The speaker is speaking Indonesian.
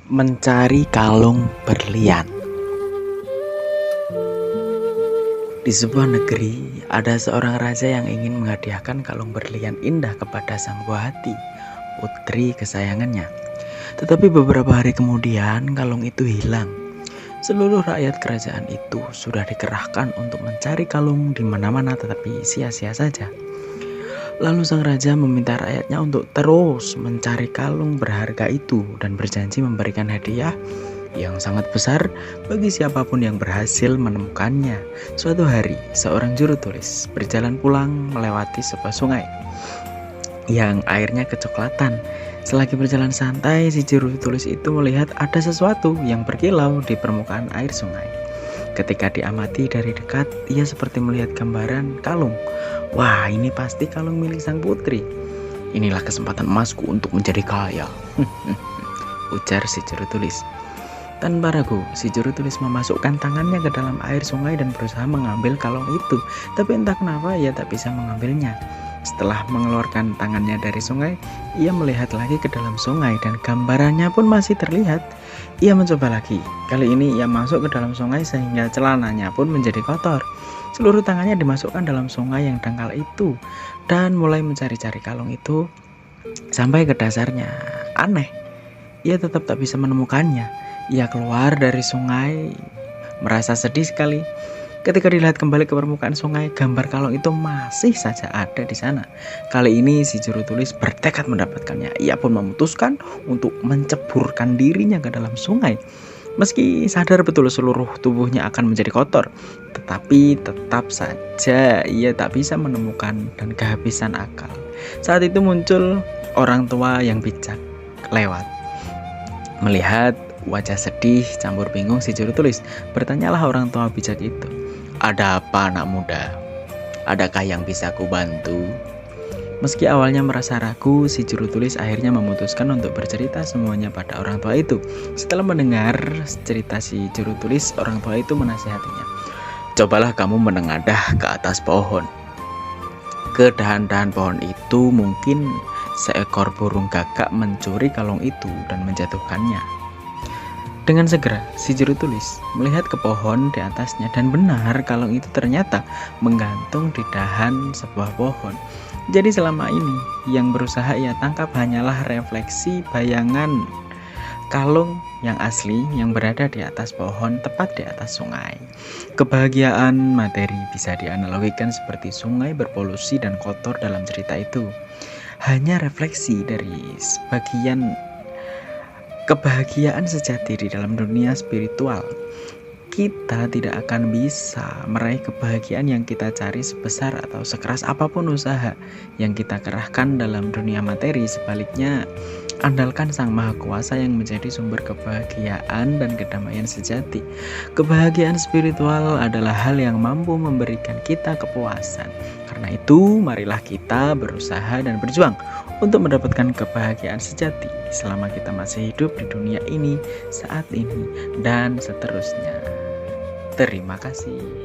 Mencari kalung berlian. Di sebuah negeri, ada seorang raja yang ingin menghadiahkan kalung berlian indah kepada sang buah hati, putri kesayangannya. Tetapi beberapa hari kemudian, kalung itu hilang. Seluruh rakyat kerajaan itu sudah dikerahkan untuk mencari kalung di mana-mana, tetapi sia-sia saja. Lalu sang raja meminta rakyatnya untuk terus mencari kalung berharga itu dan berjanji memberikan hadiah yang sangat besar bagi siapapun yang berhasil menemukannya. Suatu hari, seorang juru tulis berjalan pulang melewati sebuah sungai yang airnya kecoklatan. Selagi berjalan santai, si juru tulis itu melihat ada sesuatu yang berkilau di permukaan air sungai. Ketika diamati dari dekat, ia seperti melihat gambaran kalung. Wah, ini pasti kalung milik sang putri. Inilah kesempatan emasku untuk menjadi kaya. Ujar si juru tulis. Tanpa ragu, si juru tulis memasukkan tangannya ke dalam air sungai dan berusaha mengambil kalung itu. Tapi entah kenapa ia tak bisa mengambilnya. Setelah mengeluarkan tangannya dari sungai, ia melihat lagi ke dalam sungai dan gambarannya pun masih terlihat. Ia mencoba lagi. Kali ini ia masuk ke dalam sungai sehingga celananya pun menjadi kotor. Seluruh tangannya dimasukkan dalam sungai yang dangkal itu dan mulai mencari-cari kalung itu sampai ke dasarnya. Aneh, ia tetap tak bisa menemukannya. Ia keluar dari sungai merasa sedih sekali. Ketika dilihat kembali ke permukaan sungai, gambar kalung itu masih saja ada di sana. Kali ini si juru tulis bertekad mendapatkannya. Ia pun memutuskan untuk menceburkan dirinya ke dalam sungai. Meski sadar betul seluruh tubuhnya akan menjadi kotor, tetapi tetap saja ia tak bisa menemukan dan kehabisan akal. Saat itu muncul orang tua yang bijak lewat. Melihat wajah sedih campur bingung si juru tulis, bertanyalah orang tua bijak itu. Ada apa anak muda? Adakah yang bisa kubantu? Meski awalnya merasa ragu, si juru tulis akhirnya memutuskan untuk bercerita semuanya pada orang tua itu. Setelah mendengar cerita si juru tulis, orang tua itu menasihatinya. Cobalah kamu menengadah ke atas pohon. Ke dahan-dahan pohon itu mungkin seekor burung gagak mencuri kalung itu dan menjatuhkannya. Dengan segera, si juru tulis melihat ke pohon di atasnya dan benar kalung itu ternyata menggantung di dahan sebuah pohon. Jadi selama ini yang berusaha ia tangkap hanyalah refleksi bayangan kalung yang asli yang berada di atas pohon tepat di atas sungai. Kebahagiaan materi bisa dianalogikan seperti sungai berpolusi dan kotor dalam cerita itu. Hanya refleksi dari sebagian kebahagiaan sejati di dalam dunia spiritual. Kita tidak akan bisa meraih kebahagiaan yang kita cari sebesar atau sekeras apapun usaha yang kita kerahkan dalam dunia materi. Sebaliknya, andalkan Sang Maha Kuasa yang menjadi sumber kebahagiaan dan kedamaian sejati. Kebahagiaan spiritual adalah hal yang mampu memberikan kita kepuasan. Karena itu, marilah kita berusaha dan berjuang untuk mendapatkan kebahagiaan sejati selama kita masih hidup di dunia ini, saat ini, dan seterusnya. Terima kasih.